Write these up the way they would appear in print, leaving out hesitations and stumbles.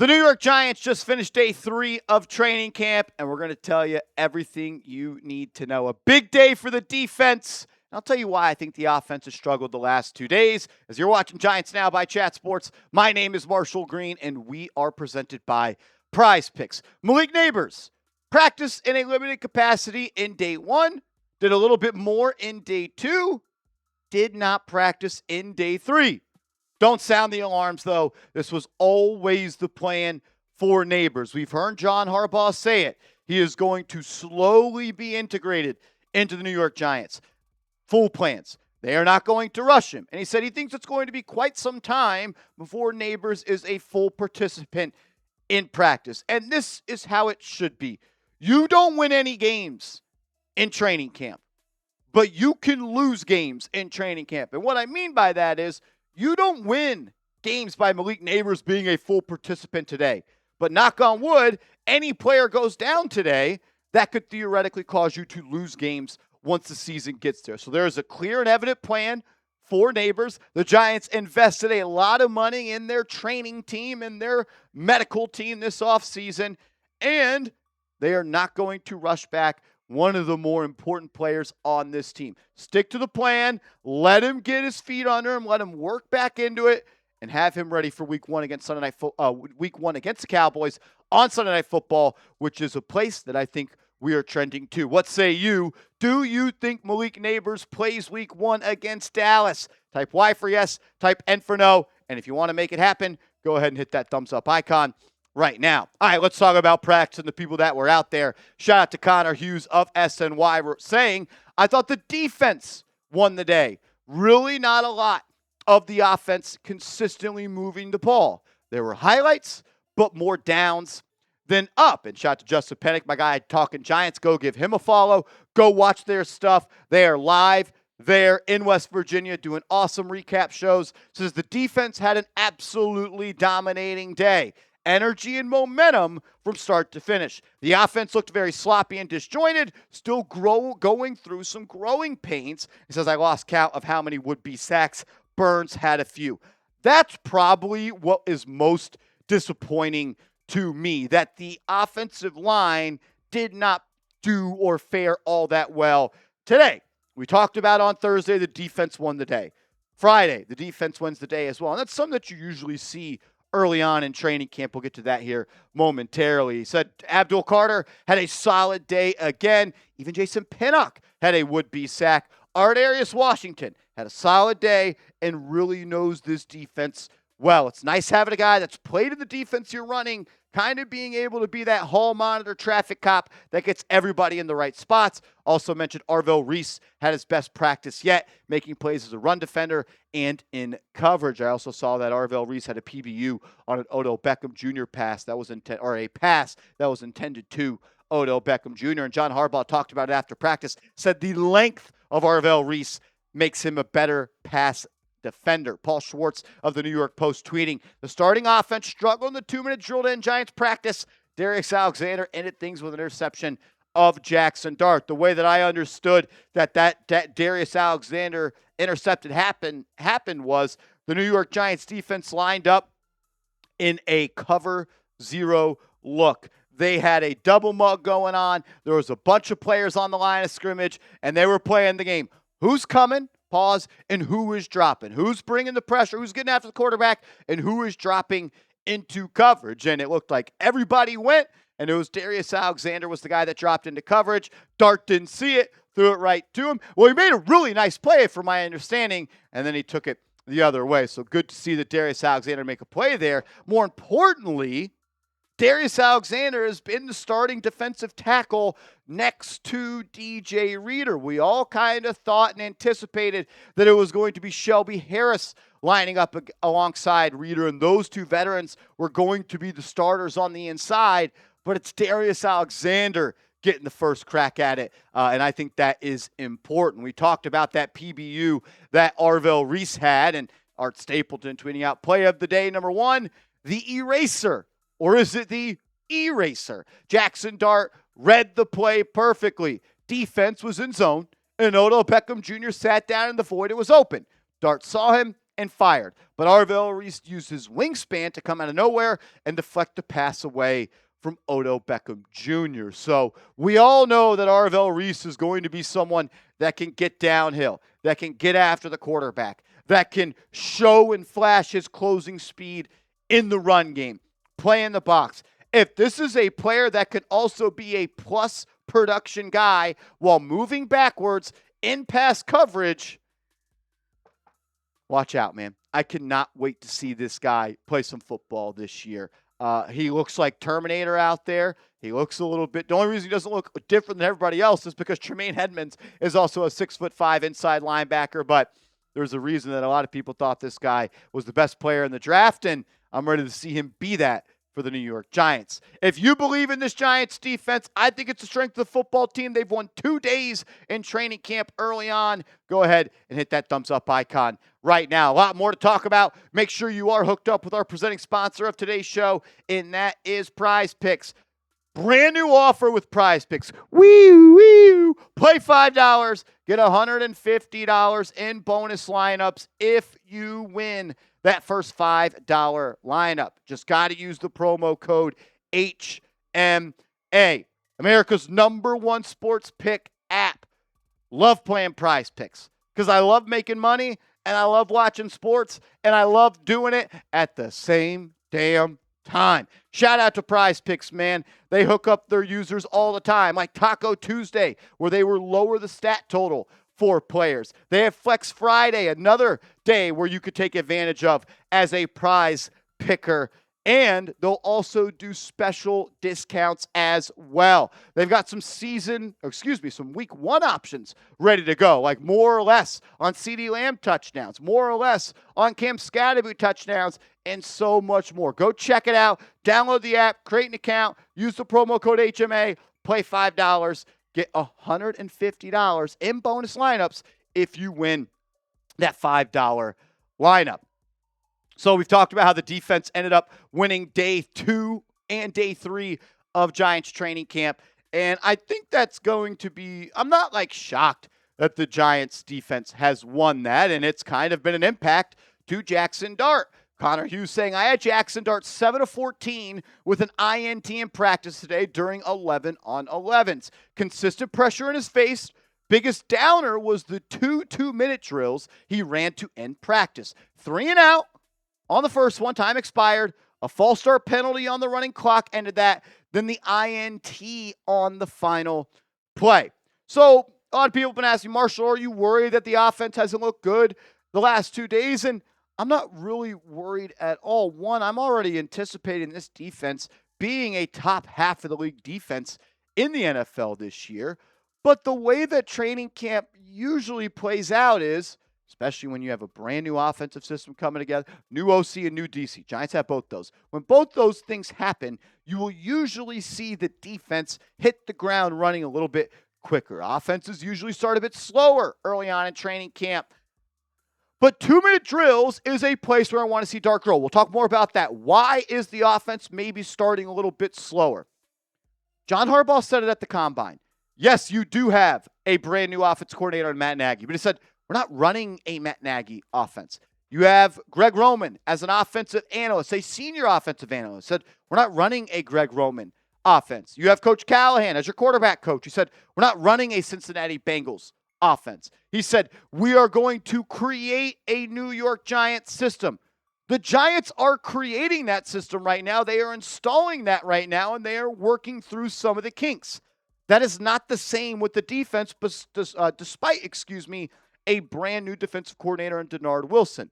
The New York Giants just finished day 3 of training camp, and we're going to tell you everything you need to know. A big day for the defense. And I'll tell you why I think the offense has struggled the last 2 days. As you're watching Giants Now by Chat Sports, my name is Marshall Green, and we are presented by Prize Picks. Malik Nabers practiced in a limited capacity in day 1, did a little bit more in day 2, did not practice in day 3. Don't sound the alarms, though. This was always the plan for Nabers. We've heard John Harbaugh say it. He is going to slowly be integrated into the New York Giants. Full plans. They are not going to rush him. And he said he thinks it's going to be quite some time before Nabers is a full participant in practice. And this is how it should be. You don't win any games in training camp, but you can lose games in training camp. And what I mean by that is, you don't win games by Malik Nabers being a full participant today. But knock on wood, any player goes down today, that could theoretically cause you to lose games once the season gets there. So there is a clear and evident plan for Nabers. The Giants invested a lot of money in their training team and their medical team this offseason, and they are not going to rush back one of the more important players on this team. Stick to the plan. Let him get his feet under him. Let him work back into it, and have him ready for Week 1 against Week 1 against the Cowboys on Sunday Night Football, which is a place that I think we are trending to. What say you? Do you think Malik Nabers plays Week 1 against Dallas? Type Y for yes. Type N for no. And if you want to make it happen, go ahead and hit that thumbs up icon right now. All right, let's talk about practice and the people that were out there. Shout out to Connor Hughes of SNY saying, I thought the defense won the day. Really not a lot of the offense consistently moving the ball. There were highlights, but more downs than up. And shout out to Justin Pennick, my guy Talking Giants. Go give him a follow. Go watch their stuff. They are live there in West Virginia doing awesome recap shows. Says the defense had an absolutely dominating day. Energy and momentum from start to finish. The offense looked very sloppy and disjointed, still going through some growing pains. He says, I lost count of how many would-be sacks. Burns had a few. That's probably what is most disappointing to me, that the offensive line did not do or fare all that well today. We talked about on Thursday, the defense won the day. Friday, the defense wins the day as well. And that's something that you usually see early on in training camp. We'll get to that here momentarily. He said Abdul Carter had a solid day again. Even Jason Pinnock had a would-be sack. Darius Washington had a solid day and really knows this defense well. It's nice having a guy that's played in the defense you're running, kind of being able to be that hall monitor traffic cop that gets everybody in the right spots. Also mentioned Arvell Reese had his best practice yet, making plays as a run defender and in coverage. I also saw that Arvell Reese had a PBU on an Odell Beckham Jr. pass that was a pass that was intended to Odell Beckham Jr. And John Harbaugh talked about it after practice, said the length of Arvell Reese makes him a better pass defender. Paul Schwartz of the New York Post tweeting, the starting offense struggled in the 2-minute drill in Giants practice. Darius Alexander ended things with an interception of Jaxson Dart. The way that I understood that Darius Alexander intercepted happened was the New York Giants defense lined up in a cover 0 look. They had a double mug going on. There was a bunch of players on the line of scrimmage, and they were playing the game. Who's coming? Pause. And who is dropping? Who's bringing the pressure? Who's getting after the quarterback? And who is dropping into coverage? And it looked like everybody went, and it was Darius Alexander was the guy that dropped into coverage. Dart didn't see it, threw it right to him. Well, he made a really nice play from my understanding, and then he took it the other way. So good to see that Darius Alexander make a play there. More importantly, Darius Alexander has been the starting defensive tackle next to DJ Reader. We all kind of thought and anticipated that it was going to be Shelby Harris lining up alongside Reader, and those two veterans were going to be the starters on the inside, but it's Darius Alexander getting the first crack at it, and I think that is important. We talked about that PBU that Arvell Reese had, and Art Stapleton tweeting out play of the day, number 1, the eraser. Or is it the eraser? Jaxson Dart read the play perfectly. Defense was in zone, and Odell Beckham Jr. sat down in the void. It was open. Dart saw him and fired. But Arvell Reese used his wingspan to come out of nowhere and deflect the pass away from Odell Beckham Jr. So we all know that Arvell Reese is going to be someone that can get downhill, that can get after the quarterback, that can show and flash his closing speed in the run game, play in the box. If this is a player that can also be a plus production guy while moving backwards in pass coverage, watch out, man. I cannot wait to see this guy play some football this year. He looks like Terminator out there. He looks a little bit. The only reason he doesn't look different than everybody else is because Tremaine Edmonds is also a 6'5" inside linebacker. But there's a reason that a lot of people thought this guy was the best player in the draft, and I'm ready to see him be that for the New York Giants. If you believe in this Giants defense, I think it's the strength of the football team. They've won 2 days in training camp early on. Go ahead and hit that thumbs up icon right now. A lot more to talk about. Make sure you are hooked up with our presenting sponsor of today's show, and that is Prize Picks. Brand new offer with Prize Picks. Wee. Play $5, get $150 in bonus lineups if you win that first $5 lineup. Just got to use the promo code HMA. America's #1 sports pick app. Love playing Prize Picks because I love making money and I love watching sports and I love doing it at the same damn time. Shout out to Prize Picks, man. They hook up their users all the time, like Taco Tuesday, where they will lower the stat total for players. They have Flex Friday, another day where you could take advantage of as a prize picker. And they'll also do special discounts as well. They've got some week 1 options ready to go, like more or less on CeeDee Lamb touchdowns, more or less on Cam Scatterby touchdowns, and so much more. Go check it out. Download the app, create an account, use the promo code HMA, play $5, get $150 in bonus lineups if you win that $5 lineup. So we've talked about how the defense ended up winning day 2 and day 3 of Giants training camp. And I think that's going to be, I'm not shocked that the Giants defense has won that. And it's kind of been an impact to Jaxson Dart. Connor Hughes saying, I had Jaxson Dart 7 of 14 with an INT in practice today during 11 on 11s. Consistent pressure in his face. Biggest downer was the 2 2-minute drills he ran to end practice. 3 and out on the first one, time expired. A false start penalty on the running clock ended that. Then the INT on the final play. So a lot of people have been asking, Marshall, are you worried that the offense hasn't looked good the last 2 days? And I'm not really worried at all. One, I'm already anticipating this defense being a top half of the league defense in the NFL this year. But the way that training camp usually plays out is, especially when you have a brand new offensive system coming together, new OC and new DC. Giants have both those. When both those things happen, you will usually see the defense hit the ground running a little bit quicker. Offenses usually start a bit slower early on in training camp. But 2-minute drills is a place where I want to see Dart grow. We'll talk more about that. Why is the offense maybe starting a little bit slower? John Harbaugh said it at the Combine. Yes, you do have a brand new offense coordinator in Matt Nagy, but he said, we're not running a Matt Nagy offense. You have Greg Roman as an offensive analyst, a senior offensive analyst, said, we're not running a Greg Roman offense. You have Coach Callahan as your quarterback coach. He said, we're not running a Cincinnati Bengals offense. He said, we are going to create a New York Giants system. The Giants are creating that system right now. They are installing that right now, and they are working through some of the kinks. That is not the same with the defense, despite, a brand new defensive coordinator in Denard Wilson.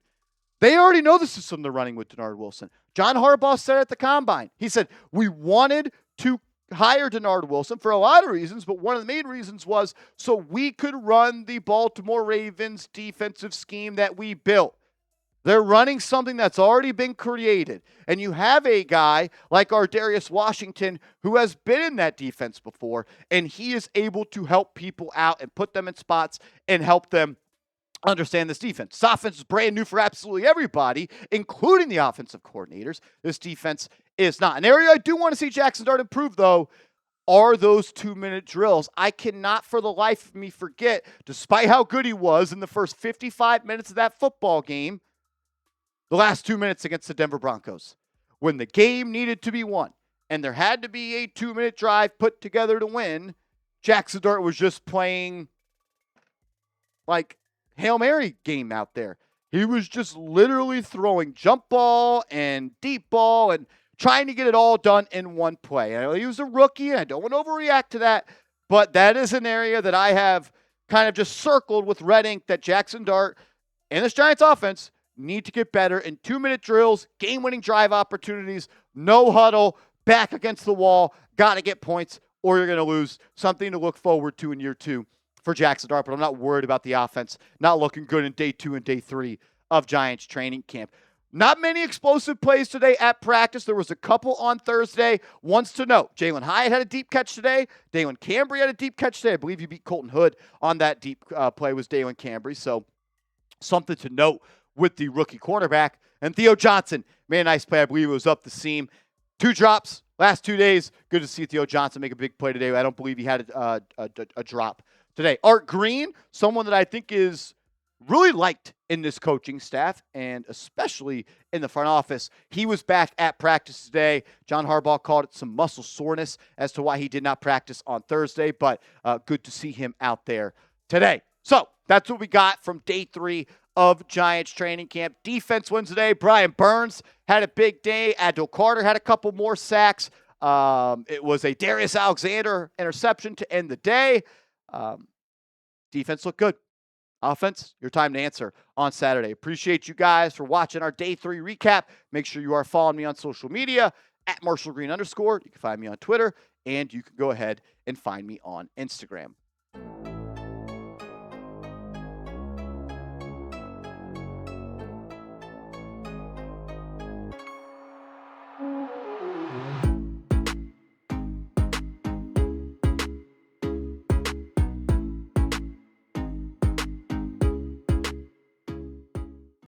They already know the system they're running with Denard Wilson. John Harbaugh said at the Combine, he said, we wanted to hire Denard Wilson for a lot of reasons, but one of the main reasons was so we could run the Baltimore Ravens defensive scheme that we built. They're running something that's already been created. And you have a guy like our Darius Washington who has been in that defense before, and he is able to help people out and put them in spots and help them understand this defense. This offense is brand new for absolutely everybody, including the offensive coordinators. This defense is not. An area I do want to see Jaxson Dart improve, though, are those 2-minute drills. I cannot for the life of me forget, despite how good he was in the first 55 minutes of that football game, the last 2 minutes against the Denver Broncos. When the game needed to be won and there had to be a 2-minute drive put together to win, Jaxson Dart was just playing like Hail Mary game out there. He was just literally throwing jump ball and deep ball and trying to get it all done in one play. I know he was a rookie, and I don't want to overreact to that, but that is an area that I have kind of just circled with red ink that Jaxson Dart and this Giants offense need to get better in 2-minute drills, game-winning drive opportunities, no huddle, back against the wall, got to get points or you're going to lose. Something to look forward to in year 2 for Jaxson Dart, but I'm not worried about the offense not looking good in day 2 and day 3 of Giants training camp. Not many explosive plays today at practice. There was a couple on Thursday. Ones to note, Jalen Hyatt had a deep catch today. Dalen Cambry had a deep catch today. I believe you beat Colton Hood on that deep play was Dalen Cambry. So something to note with the rookie quarterback. And Theo Johnson made a nice play. I believe it was up the seam. 2 drops last 2 days. Good to see Theo Johnson make a big play today. I don't believe he had a drop today. Art Green, someone that I think is really liked in this coaching staff and especially in the front office. He was back at practice today. John Harbaugh called it some muscle soreness as to why he did not practice on Thursday, but good to see him out there today. So that's what we got from day 3 of Giants training camp. Defense wins today. Brian Burns had a big day. Abdul Carter had a couple more sacks. It was a Darius Alexander interception to end the day. Defense looked good. Offense, your time to answer on Saturday. Appreciate you guys for watching our day 3 recap. Make sure you are following me on social media at @MarshallGreen_. You can find me on Twitter, and you can go ahead and find me on Instagram.